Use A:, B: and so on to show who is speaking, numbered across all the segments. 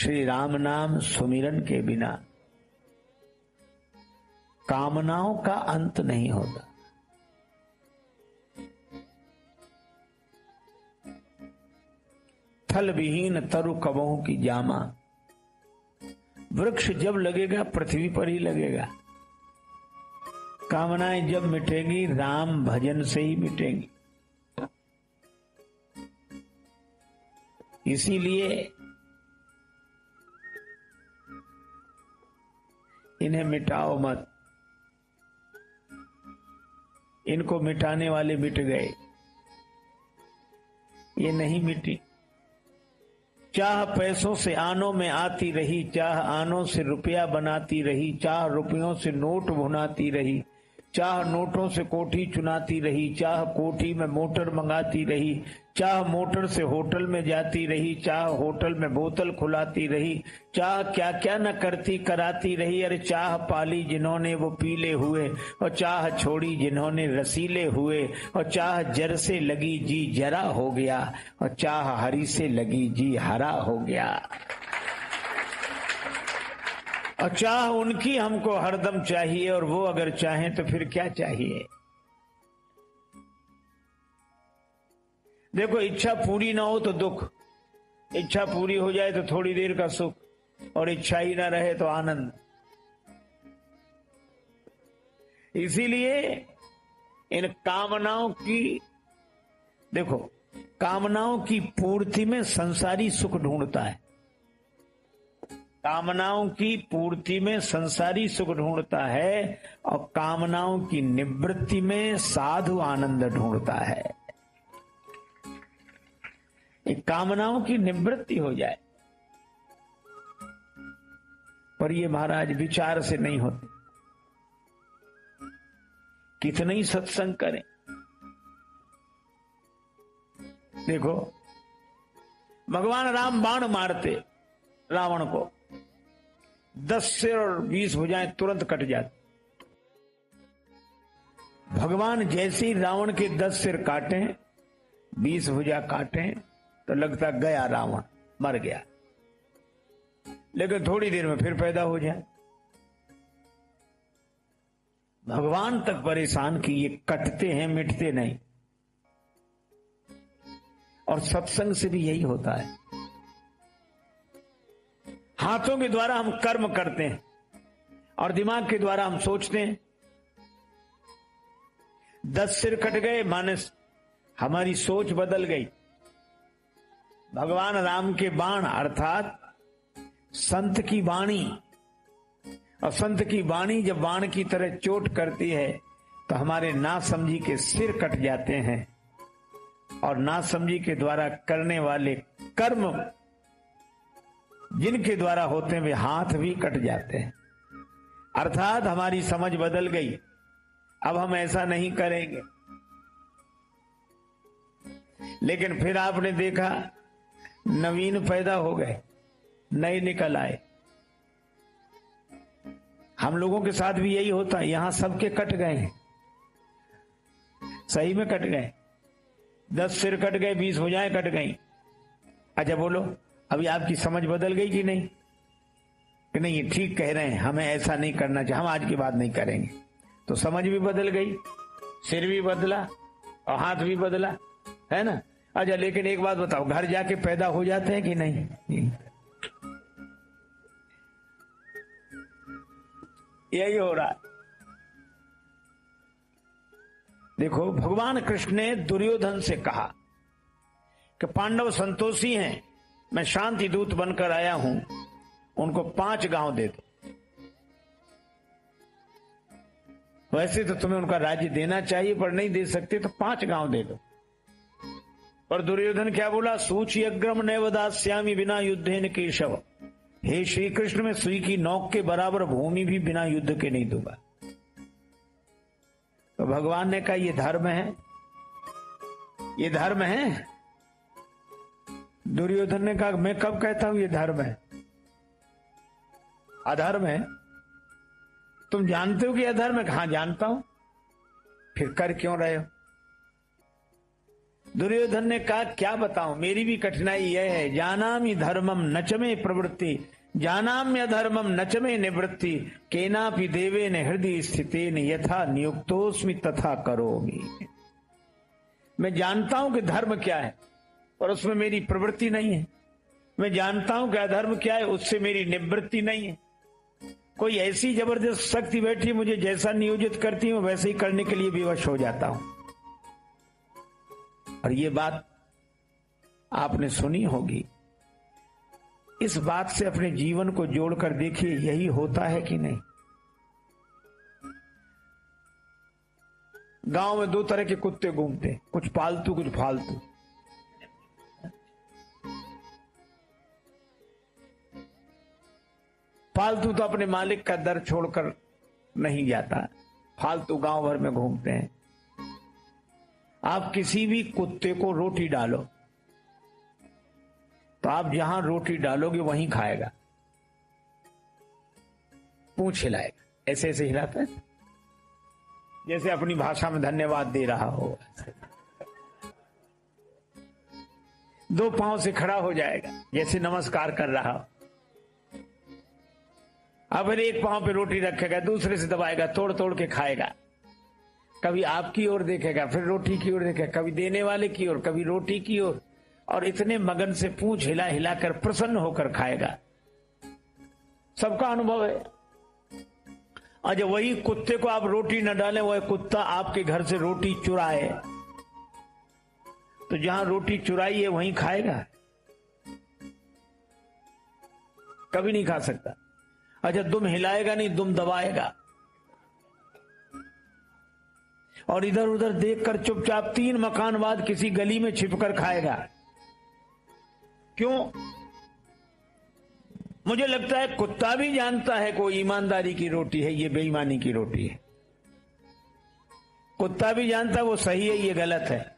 A: श्री राम नाम सुमिरन के बिना कामनाओं का अंत नहीं होता। थल विहीन तरु कबहू की जामा, वृक्ष जब लगेगा पृथ्वी पर ही लगेगा। कामनाएं जब मिटेंगी राम भजन से ही मिटेंगी। इसीलिए इन्हें मिटाओ मत। इनको मिटाने वाले मिट गए, ये नहीं मिटी। चाह पैसों से आनों में आती रही, चाह आनों से रुपया बनाती रही, चाह रुपयों से नोट भुनाती रही, चाह नोटों से कोठी चुनाती रही, चाह कोठी में मोटर मंगाती रही, चाह मोटर से होटल में जाती रही, चाह होटल में बोतल खुलाती रही, चाह क्या क्या न करती कराती रही। अरे चाह पाली जिन्होंने वो पीले हुए, और चाह छोड़ी जिन्होंने रसीले हुए, और चाह जर से लगी जी जरा हो गया, और चाह हरी से लगी जी हरा हो गया। और चाह उनकी हमको हरदम चाहिए, और वो अगर चाहें तो फिर क्या चाहिए। देखो, इच्छा पूरी ना हो तो दुख, इच्छा पूरी हो जाए तो थोड़ी देर का सुख, और इच्छा ही ना रहे तो आनंद। इसीलिए इन कामनाओं की, देखो, कामनाओं की पूर्ति में संसारी सुख ढूंढता है। कामनाओं की पूर्ति में संसारी सुख ढूंढता है, और कामनाओं की निवृत्ति में साधु आनंद ढूंढता है। एक कामनाओं की निवृत्ति हो जाए, पर ये महाराज विचार से नहीं होती। कितना ही सत्संग करें। देखो, भगवान राम बाण मारते रावण को, 10 सिर और 20 भुजाएं तुरंत कट जाती। भगवान जैसे ही रावण के 10 सिर काटे, 20 भुजा काटे, तो लगता गया रावण, मर गया। लेकिन थोड़ी देर में फिर पैदा हो जाए। भगवान तक परेशान कि ये कटते हैं, मिटते नहीं। और सत्संग से भी यही होता है। हाथों के द्वारा हम कर्म करते हैं, और दिमाग के द्वारा हम सोचते हैं। 10 सिर कट गए, माने हमारी सोच बदल गई। भगवान राम के बाण अर्थात संत की वाणी, और संत की वाणी जब बाण की तरह चोट करती है तो हमारे नासमझी के सिर कट जाते हैं, और नासमझी के द्वारा करने वाले कर्म जिनके द्वारा होते हैं वे हाथ भी कट जाते हैं। अर्थात हमारी समझ बदल गई, अब हम ऐसा नहीं करेंगे। लेकिन फिर आपने देखा नवीन पैदा हो गए, नए निकल आए। हम लोगों के साथ भी यही होता है। यहां सबके कट गए हैं, सही में कट गए। 10 सिर कट गए, 20 भुजाएं कट गई। अच्छा बोलो, अभी आपकी समझ बदल गई कि नहीं? कि नहीं, ये ठीक कह रहे हैं, हमें ऐसा नहीं करना चाहिए, हम आज की बात नहीं करेंगे। तो समझ भी बदल गई, सिर भी बदला, और हाथ भी बदला, है ना? अच्छा, लेकिन एक बात बताओ, घर जाके पैदा हो जाते हैं कि नहीं? यही हो रहा है। देखो, भगवान कृष्ण ने दुर्योधन से कहा कि पांडव संतोषी हैं, मैं शांति दूत बनकर आया हूं, उनको 5 गांव दे दो। वैसे तो तुम्हें उनका राज्य देना चाहिए, पर नहीं दे सकते, तो 5 गांव दे दो। पर दुर्योधन क्या बोला? सूची अग्रम नैव दास्यामि बिना युद्धेन केशव। हे श्री कृष्ण, मैं सुई की नोक के बराबर भूमि भी बिना युद्ध के नहीं दूंगा। तो भगवान ने कहा, ये धर्म है, ये धर्म है। दुर्योधन ने कहा, मैं कब कहता हूं ये धर्म है? अधर्म है। तुम जानते हो कि अधर्म है? हाँ जानता हूं। फिर कर क्यों रहे हो? दुर्योधन ने कहा क्या बताऊं, मेरी भी कठिनाई यह है, जानामि धर्मम नचमे प्रवृत्ति जानाम्य धर्मम नचमे निवृत्ति केनापि देवेन हृदय स्थितेन यथा नियुक्तोस्मि तथा करोमि। मैं जानता हूं कि धर्म क्या है और उसमें मेरी प्रवृत्ति नहीं है। मैं जानता हूं कि अधर्म क्या है, उससे मेरी निवृत्ति नहीं है। कोई ऐसी जबरदस्त शक्ति बैठी मुझे जैसा नियोजित करती हूं वैसे ही करने के लिए विवश हो जाता हूं। और ये बात आपने सुनी होगी। इस बात से अपने जीवन को जोड़कर देखिए, यही होता है कि नहीं। गांव में दो तरह के कुत्ते घूमते हैं, कुछ पालतू कुछ फालतू। फालतू तो अपने मालिक का दर छोड़कर नहीं जाता, फालतू गांव भर में घूमते हैं। आप किसी भी कुत्ते को रोटी डालो तो आप जहां रोटी डालोगे वहीं खाएगा, पूंछ हिलाएगा, ऐसे ऐसे हिलाता है जैसे अपनी भाषा में धन्यवाद दे रहा हो। दो पांव से खड़ा हो जाएगा जैसे नमस्कार कर रहा हो। अब एक पांव पे रोटी रखेगा, दूसरे से दबाएगा, तोड़ तोड़ के खाएगा। कभी आपकी ओर देखेगा, फिर रोटी की ओर देखेगा, कभी देने वाले की ओर, कभी रोटी की ओर, और इतने मगन से पूंछ हिला हिलाकर प्रसन्न होकर खाएगा। सबका अनुभव है। और जब वही कुत्ते को आप रोटी न डालें, वह कुत्ता आपके घर से रोटी चुराए तो जहां रोटी चुराई है वहीं खाएगा? कभी नहीं खा सकता। अच्छा, दुम हिलाएगा नहीं, दुम दबाएगा और इधर उधर देखकर चुपचाप 3 मकान बाद किसी गली में छिपकर खाएगा। क्यों? मुझे लगता है कुत्ता भी जानता है कोई ईमानदारी की रोटी है, ये बेईमानी की रोटी है। कुत्ता भी जानता है वो सही है, ये गलत है।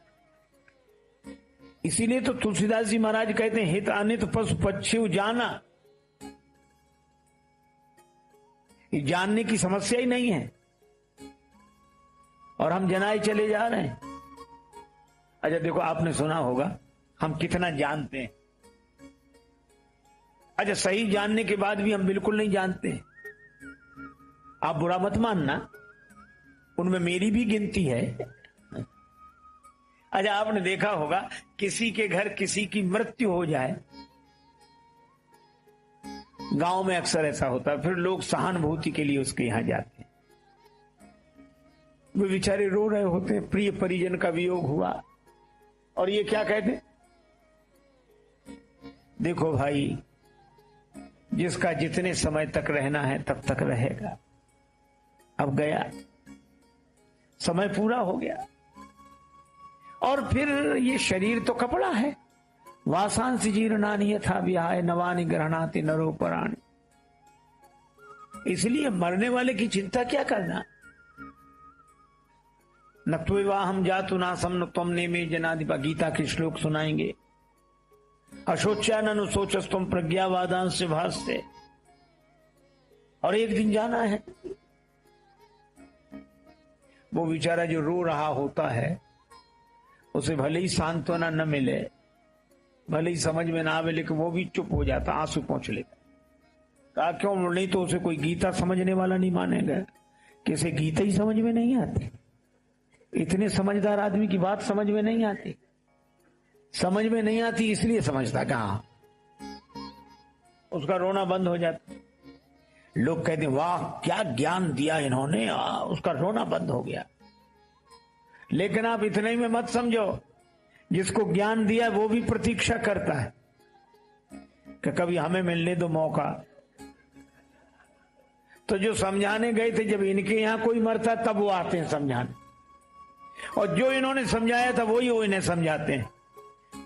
A: इसीलिए तो तुलसीदास जी महाराज कहते हैं, हित अनित पशु पक्षी जाना। ये जानने की समस्या ही नहीं है और हम जनाए चले जा रहे हैं। अच्छा देखो, आपने सुना होगा हम कितना जानते हैं। अच्छा, सही जानने के बाद भी हम बिल्कुल नहीं जानते। आप बुरा मत मानना, उनमें मेरी भी गिनती है। अच्छा, आपने देखा होगा किसी के घर किसी की मृत्यु हो जाए, गांव में अक्सर ऐसा होता है, फिर लोग सहानुभूति के लिए उसके यहां जाते हैं। वे बेचारे रो रहे होते हैं, प्रिय परिजन का वियोग हुआ, और ये क्या कहते, देखो भाई, जिसका जितने समय तक रहना है तब तक रहेगा, अब गया, समय पूरा हो गया। और फिर ये शरीर तो कपड़ा है, वासांसि जीर्णानि यथा विहाय नवानि गृह्णाति नरो पराणि। इसलिए मरने वाले की चिंता क्या करना। न त्वेवाहम जातु नासम न त्वम नेमे जनाधिपा, गीता के श्लोक सुनाएंगे। अशोच्या ननु सोचस तुम प्रज्ञावादांश से भासते। और एक दिन जाना है। वो बेचारा जो रो रहा होता है उसे भले ही सांत्वना न मिले, भले ही समझ में ना आवे, लेकिन वो भी चुप हो जाता, आंसू पोंछ लेता। कहा क्यों? नहीं तो उसे कोई गीता समझने वाला नहीं मानेगा। किसे गीता ही समझ में नहीं आती? इतने समझदार आदमी की बात समझ में नहीं आती। समझ में नहीं आती इसलिए समझता कहां, उसका रोना बंद हो जाता। लोग कहते वाह क्या ज्ञान दिया इन्होंने, उसका रोना बंद हो गया। लेकिन आप इतने ही में मत समझो, जिसको ज्ञान दिया वो भी प्रतीक्षा करता है कि कभी हमें मिलने दो मौका। तो जो समझाने गए थे, जब इनके यहां कोई मरता तब वो आते हैं समझाने, और जो इन्होंने समझाया था वही वो इन्हें समझाते हैं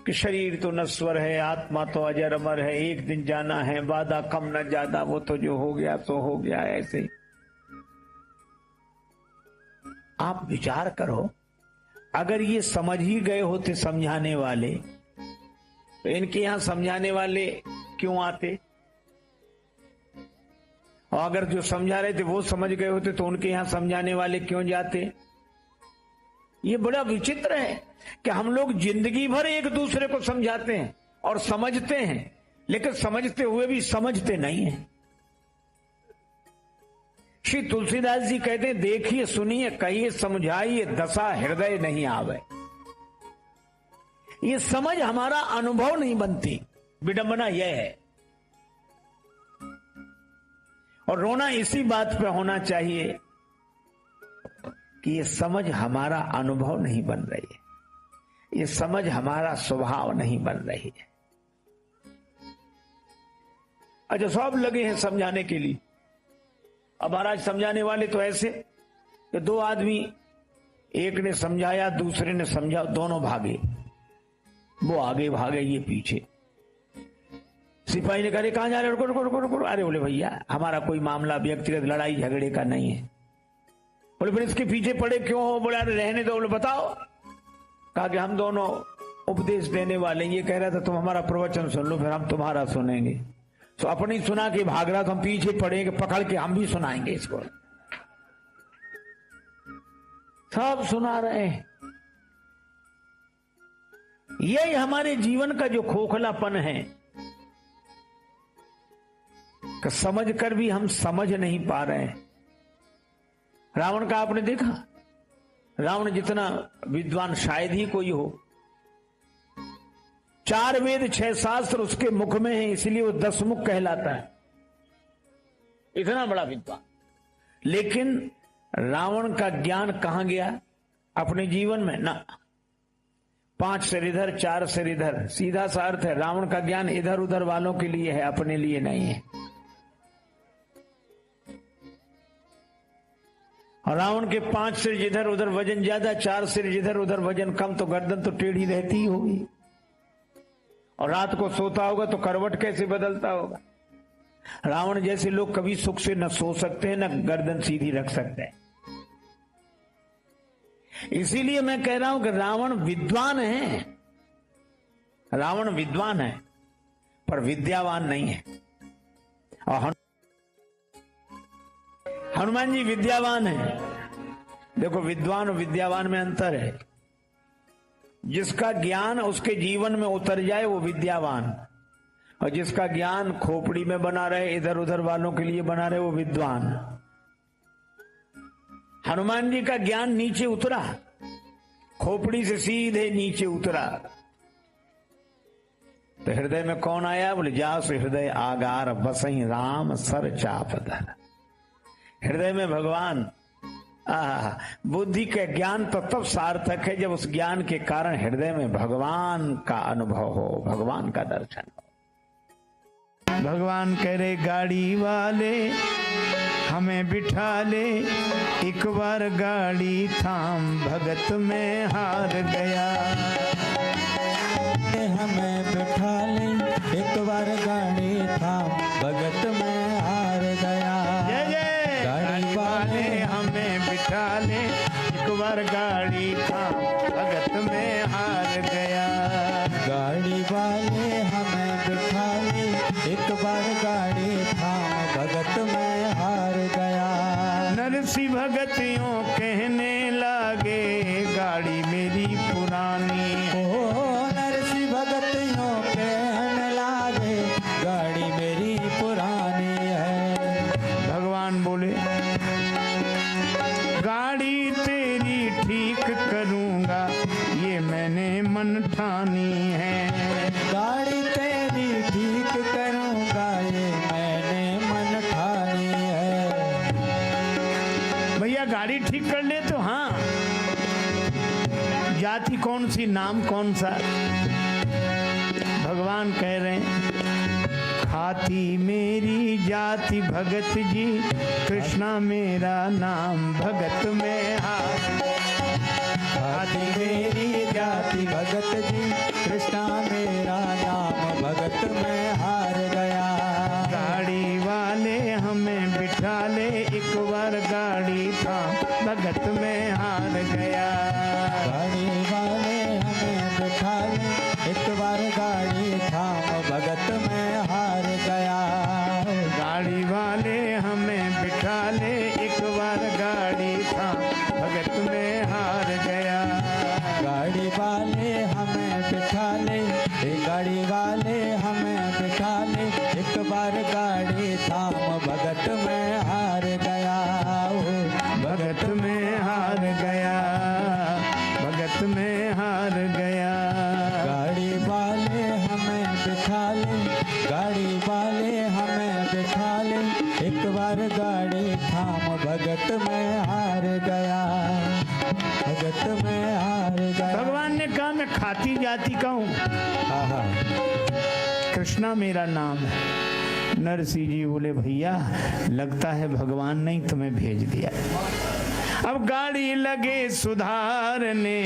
A: कि शरीर तो नश्वर है, आत्मा तो अजर अमर है, एक दिन जाना है, वादा कम न ज्यादा, वो तो जो हो गया तो हो गया। ऐसे आप विचार करो, अगर ये समझ ही गए होते समझाने वाले, तो इनके यहां समझाने वाले क्यों आते? और अगर जो समझा रहे थे वो समझ गए होते तो उनके यहां समझाने वाले क्यों जाते? ये बड़ा विचित्र है कि हम लोग जिंदगी भर एक दूसरे को समझाते हैं और समझते हैं, लेकिन समझते हुए भी समझते नहीं हैं। श्री तुलसीदास जी कहते हैं, देखिए सुनिए कहिए समझाइए दशा हृदय नहीं आवे। ये समझ हमारा अनुभव नहीं बनती, विडंबना यह है। और रोना इसी बात पे होना चाहिए कि ये समझ हमारा अनुभव नहीं बन रही है, ये समझ हमारा स्वभाव नहीं बन रही है। अच्छा, सब लगे हैं समझाने के लिए। अब महाराज समझाने वाले तो ऐसे कि दो आदमी, एक ने समझाया दूसरे ने समझा, दोनों भागे, वो आगे भागे ये पीछे। सिपाही ने कहा, कहां जा रहे हो? रुको रुको रुको। अरे बोले भैया हमारा कोई मामला व्यक्तिगत लड़ाई झगड़े का नहीं है। बोले फिर इसके पीछे पड़े क्यों हो? बोले अरे रहने दो। बोले बताओ। कहा कि हम दोनों उपदेश देने वाले, ये कह रहा था तुम हमारा प्रवचन सुन लो, फिर हम तुम्हारा सुनेंगे। तो अपनी सुना के भाग रहा, तो हम पीछे पड़ेंगे, पकड़ के हम भी सुनाएंगे इसको। सब सुना रहे हैं। यही हमारे जीवन का जो खोखलापन है कि समझ कर भी हम समझ नहीं पा रहे हैं। रावण का आपने देखा, रावण जितना विद्वान शायद ही कोई हो। 4 वेद 6 शास्त्र उसके मुख में है, इसलिए वो 10 मुख कहलाता है, इतना बड़ा विद्वान। लेकिन रावण का ज्ञान कहां गया अपने जीवन में? ना, 5 सिर इधर 4 सिर इधर, सीधा सा अर्थ है रावण का ज्ञान इधर उधर वालों के लिए है, अपने लिए नहीं है। और रावण के 5 सिर जिधर उधर वजन ज्यादा, 4 सिर जिधर उधर वजन कम, तो गर्दन तो टेढ़ी रहती ही होगी। और रात को सोता होगा तो करवट कैसे बदलता होगा। रावण जैसे लोग कभी सुख से न सो सकते हैं, न गर्दन सीधी रख सकते हैं। इसीलिए मैं कह रहा हूं कि रावण विद्वान है, रावण विद्वान है पर विद्यावान नहीं है। और हनुमान जी विद्यावान है। देखो विद्वान और विद्यावान में अंतर है। जिसका ज्ञान उसके जीवन में उतर जाए वो विद्यावान, और जिसका ज्ञान खोपड़ी में बना रहे, इधर उधर वालों के लिए बना रहे, वो विद्वान। हनुमान जी का ज्ञान नीचे उतरा, खोपड़ी से सीधे नीचे उतरा। तो हृदय में कौन आया? बोले जास हृदय आगार बसई राम सर चाप धर। हृदय में भगवान। बुद्धि का ज्ञान तो तब सार्थक है जब उस ज्ञान के कारण हृदय में भगवान का अनुभव हो, भगवान का दर्शन हो। भगवान कह रहे गाड़ी वाले हमें बिठा ले, एक बार गाड़ी थाम भगत में हार गया।
B: हमें बिठा ले, एक बार गाड़ी थाम भगत में हार गया।
A: जय जय। गाड़ी वाले हमें बिठा ले, एक बार गाड़ी थाम भगत में हार गया।
B: गाड़ी वाले हमें बिठा ले, एक बार गाड़ी थाम भगत में हार गया।
A: नरसी भगतियों कहने लागे गाड़ी मेरी पुरानी।
B: ओ नरसी भगतियों कहने लागे गाड़ी मेरी पुरानी है।
A: भगवान बोले गाड़ी तेरी ठीक करूंगा, ये मैंने मन ठानी है।
B: गाड़ी तेरी ठीक करूंगा, ये मैंने मन ठानी है।
A: भैया गाड़ी ठीक कर ले तो हाँ, जाति कौन सी, नाम कौन सा? भगवान कह रहे हैं खाती मेरी जाति भगत जी, कृष्णा मेरा नाम भगत में हार।
B: खाती मेरी जाति भगत जी, कृष्णा मेरा नाम भगत में हार गया।
A: गाड़ी वाले हमें बिठा ले, एक बार गाड़ी थाम भगत में हार गया।
B: गाड़ी वाले हमें बिठा ले, एक बार गाड़ी थाम भगत में हार गया।
A: गाड़ी वाले हमें बिठा ले, एक बार गाड़ी थाम भगत में हार गया।
B: बार गाड़ी थाम भगत में हार गया, ओ
A: भगत में हार गया, भगत में हार गया।
B: गाड़ी वाले हमें बिठा ले, गाड़ी वाले हमें बिठा ले, एक बार गाड़ी थाम भगत में हार गया, भगत में हार गया।
A: भगवान ने कहा मैं खाती जाती का हूँ,
B: आहा,
A: कृष्णा मेरा नाम है। नरसिंह जी बोले भैया लगता है भगवान ने ही तुम्हें भेज दिया। अब गाड़ी लगे सुधारने,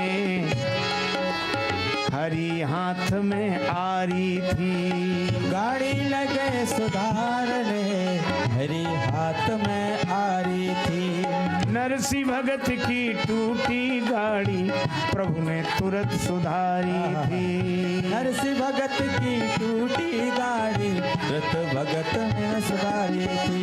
A: हरी हाथ में आरी थी,
B: गाड़ी लगे सुधारने, हरी हाथ में आरी थी।
A: नरसिंह भगत की टूटी गाड़ी प्रभु ने तुरंत सुधारी थी।
B: नरसिंह भगत की टूटी गाड़ी तुरंत भगत ने सुधारी थी।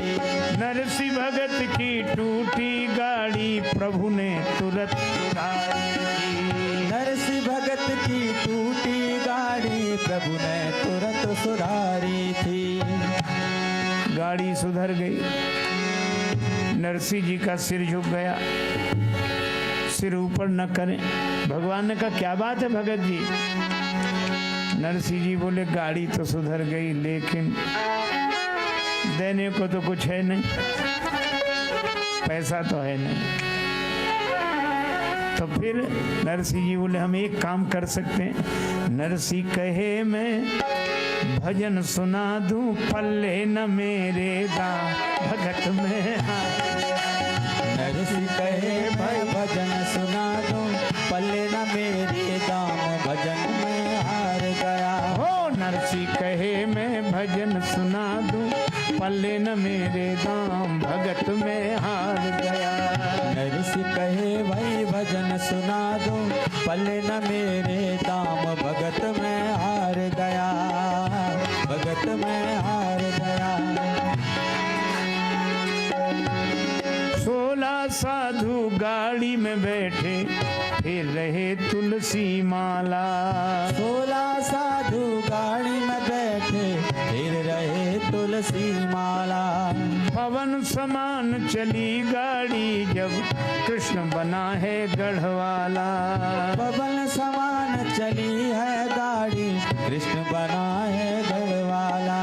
A: नरसिंह भगत की टूटी गाड़ी प्रभु ने तुरंत सुधारी थी।
B: नरसिंह भगत की टूटी गाड़ी प्रभु ने तुरंत सुधारी थी।
A: गाड़ी सुधर गई, नरसिंह जी का सिर झुक गया, सिर ऊपर न करें। भगवान ने कहा क्या बात है भगत जी? नरसिंह जी बोले गाड़ी तो सुधर गई लेकिन देने को तो कुछ है नहीं, पैसा तो है नहीं। तो फिर नरसिंह जी बोले हम एक काम कर सकते हैं। नरसिंह कहे मैं भजन सुना दूं, पल्ले न मेरे दाम भगत में हार।
B: नरसिंह कहे मैं भजन सुना दूं, पल्ले न मेरे दाम भजन में हार गया।
A: हो नरसिंह कहे मैं भजन सुना दूं, पल्ले न मेरे दाम भगत में हार गया।
B: नरसिंह कहे भाई भजन सुना दूं, पल्ले न मेरे दाम भगत में हार गया, भगत में हार गया।
A: 16 साधु गाड़ी में बैठे फिर रहे तुलसी माला।
B: 16 साधु गाड़ी में बैठे फिर रहे तुलसी माला।
A: पवन समान चली गाड़ी जब कृष्ण बना है गढ़वाला।
B: पवन समान चली है गाड़ी कृष्ण बना है गढ़वाला।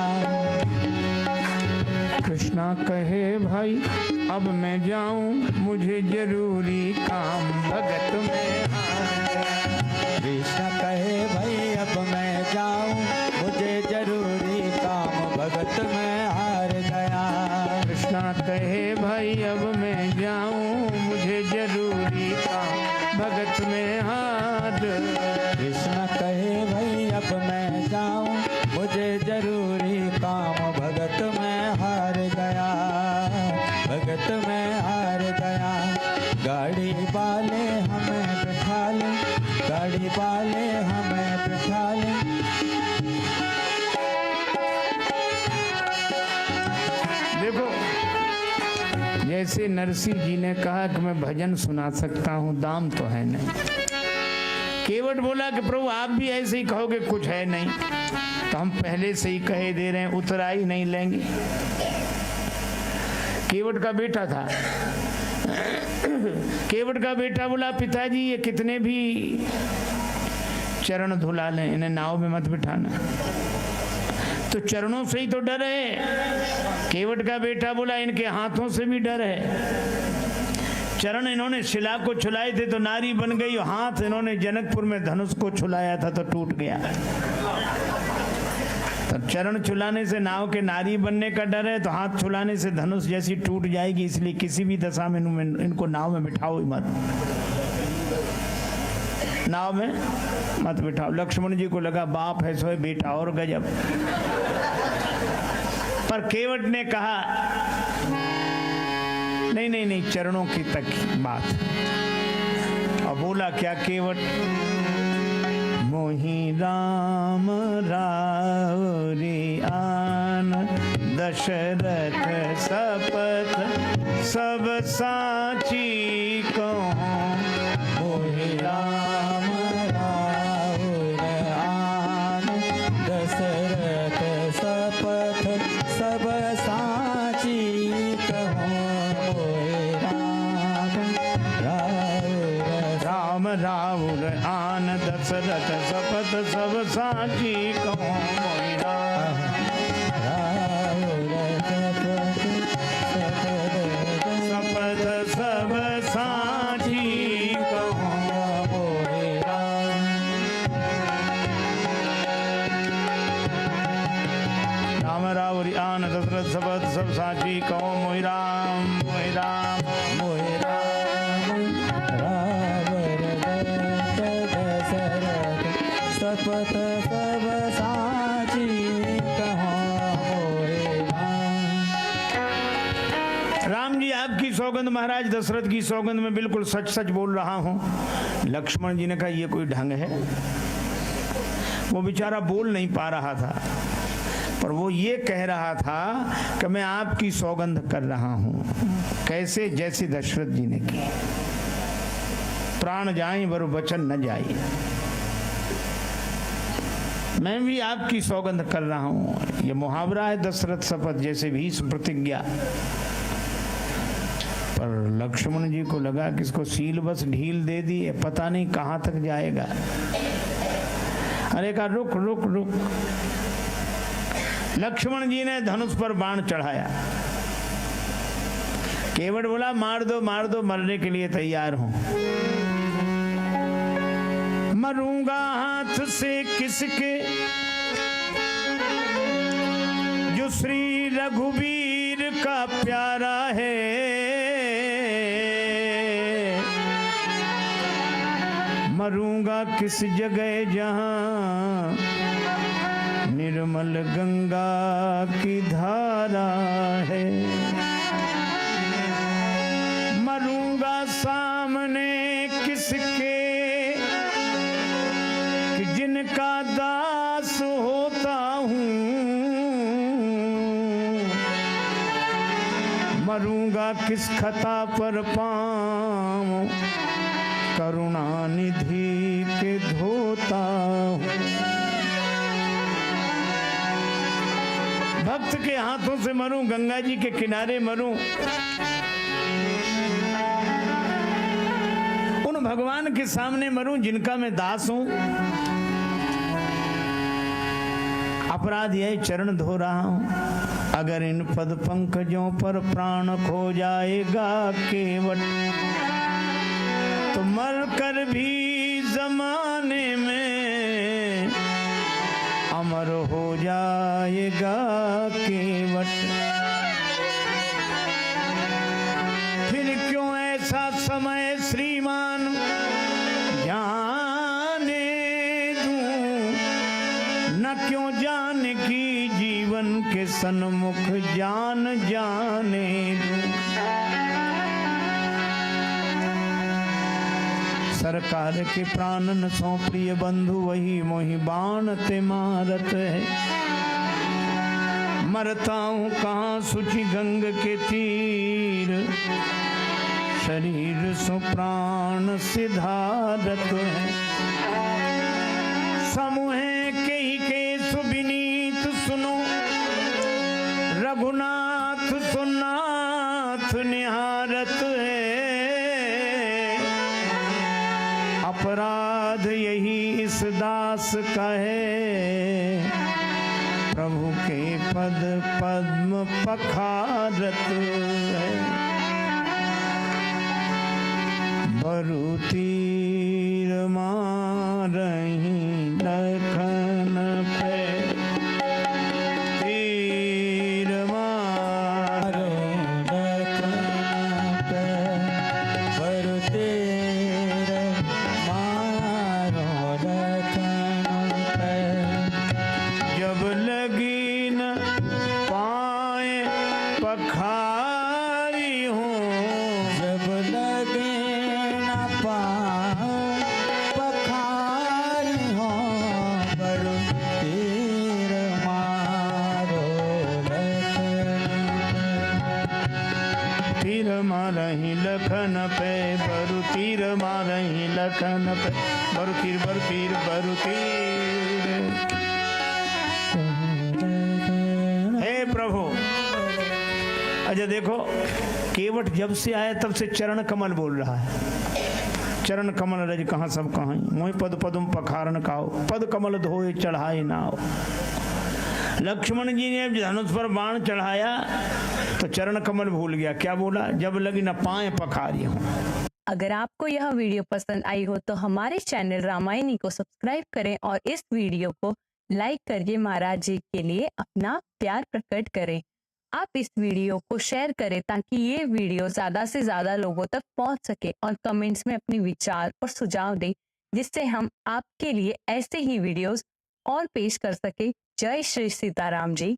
A: कृष्णा कहे भाई अब मैं जाऊं, मुझे जरूरी काम भगत में हार गया।
B: कृष्ण कहे भाई अब मैं जाऊं, मुझे जरूरी काम भगत में हार गया।
A: कृष्णा कहे भाई अब मैं जाऊं, मुझे जरूरी काम भगत में हार।
B: कृष्ण कहे भाई अब मैं जाऊं, मुझे जरूरी काम भगत में हार गया, भगत में हार गया। गाड़ी वाले हमें बिठा ले, गाड़ी वाले हमें बिठा ले।
A: देखो जैसे नरसिंह जी ने कहा कि मैं भजन सुना सकता हूँ, दाम तो है नहीं। केवट बोला कि प्रभु आप भी ऐसे ही कहोगे कुछ है नहीं, तो हम पहले से ही कहे दे रहे हैं उतरा ही नहीं लेंगे। केवट का बेटा था, केवट का बेटा बोला पिताजी ये कितने भी चरण धुला लें, इन्हें नाव में मत बिठाना। तो चरणों से ही तो डर है। केवट का बेटा बोला इनके हाथों से भी डर है। चरण इन्होंने शिला को छुलाए थे तो नारी बन गई, हाथ इन्होंने जनकपुर में धनुष को छुलाया था तो टूट गया। तो चरण छुलाने से नाव के नारी बनने का डर है, तो हाथ छुलाने से धनुष जैसी टूट जाएगी, इसलिए किसी भी दशा में इनको नाव में बिठाओ ही मत, नाव में मत बिठाओ। लक्ष्मण जी को लगा बाप है सोए बेटा और गजब। पर केवट ने कहा नहीं नहीं नहीं, चरणों की तक बात। और बोला क्या केवट, मोहि राम रावरी आन, दशरथ सपथ सब साची कहूं।
B: मोहि राम रावण आन, दशरथ सपथ
A: राम रावरी आन दशरथ शपथ सब साची कहो मोहि राम मोहि राम।
B: मोहि राम रावण दशरथ शपथ सब साची कहो मोहि राम।
A: राम जी आपकी सौगंध महाराज दशरथ की सौगंध में बिल्कुल सच सच बोल रहा हूं। लक्ष्मण जी ने कहा ये कोई ढंग है? वो बेचारा बोल नहीं पा रहा था, पर वो ये कह रहा था कि मैं आपकी सौगंध कर रहा हूं। कैसे? जैसे दशरथ जी ने की, प्राण जाए वर वचन न जाए। मैं भी आपकी सौगंध कर रहा हूं। ये मुहावरा है दशरथ शपथ, जैसे भीष्म प्रतिज्ञा। पर लक्ष्मण जी को लगा कि इसको सील बस ढील दे दी, पता नहीं कहां तक जाएगा। अरे कहा रुक रुक रुक। लक्ष्मण जी ने धनुष पर बाण चढ़ाया। केवट बोला मार दो, मरने के लिए तैयार हूं। मरूंगा हाथ से किसके जो श्री रघुवीर का प्यारा है। मरूंगा किस जगह जहां निर्मल गंगा की धारा है। मरूंगा सामने किसके कि जिनका दास होता हूं। मरूंगा किस खता पर पांव करुणा निधि के धोता हूं। भक्त के हाथों से मरूं, गंगा जी के किनारे मरूं, उन भगवान के सामने मरूं जिनका मैं दास हूं। अपराध यह चरण धो रहा हूं। अगर इन पद पंकजों पर प्राण खो जाएगा केवट, तो मर कर भी जमाने में अमर हो जाएगा केवट। फिर क्यों ऐसा समय श्रीमान जाने दूं, न क्यों जान की जीवन के सन्मुख जान जाने दूं। सरकार के प्राणन सो प्रिय बंधु वही मोहि बाण ते मारत है। मरता हूँ कहाँ सुचि गंग के तीर, शरीर सो प्राण सिधारत है। समूह के ही के सुविनीत सुनो, रघुनाथ सुनाथ निहारत है। अपराध यही इस दास का है, प्रभु के पद पद्म पखारत है। बरु तीर मारहि लखन पे, तीर मारो
B: लखन पे, बरु तीर मारो लखन पे।
A: जब लगी न पाए पखारी हूँ,
B: जब लगे न पाऊं पखारी हो, बरु तीर मारो
A: तीर मारहि लखन पे, बरु तीर मारहि लखन पे। बरु तीर बरु तीर बरु तीर। हे प्रभु, अच्छा देखो, केवट जब से आया तब से चरण कमल बोल रहा है। चरण कमल रज कहाँ सब कहाँ, मोहि पद पदम पखारन काओ, पद कमल धोए चढ़ाए नाओ। लक्ष्मण जी ने धनुष पर बाण चढ़ाया तो चरण कमल भूल गया। क्या बोला? जब लगी न पाए पखारी हूँ।
C: अगर आपको यह वीडियो पसंद आई हो तो हमारे चैनल रामायणी को सब्सक्राइब करें और इस वीडियो को लाइक करके महाराज जी के लिए अपना प्यार प्रकट करें। आप इस वीडियो को शेयर करें ताकि ये वीडियो ज्यादा से ज्यादा लोगों तक पहुंच सके, और कमेंट्स में अपने विचार और सुझाव दें, जिससे हम आपके लिए ऐसे ही वीडियोस और पेश कर सके। जय श्री सीताराम जी।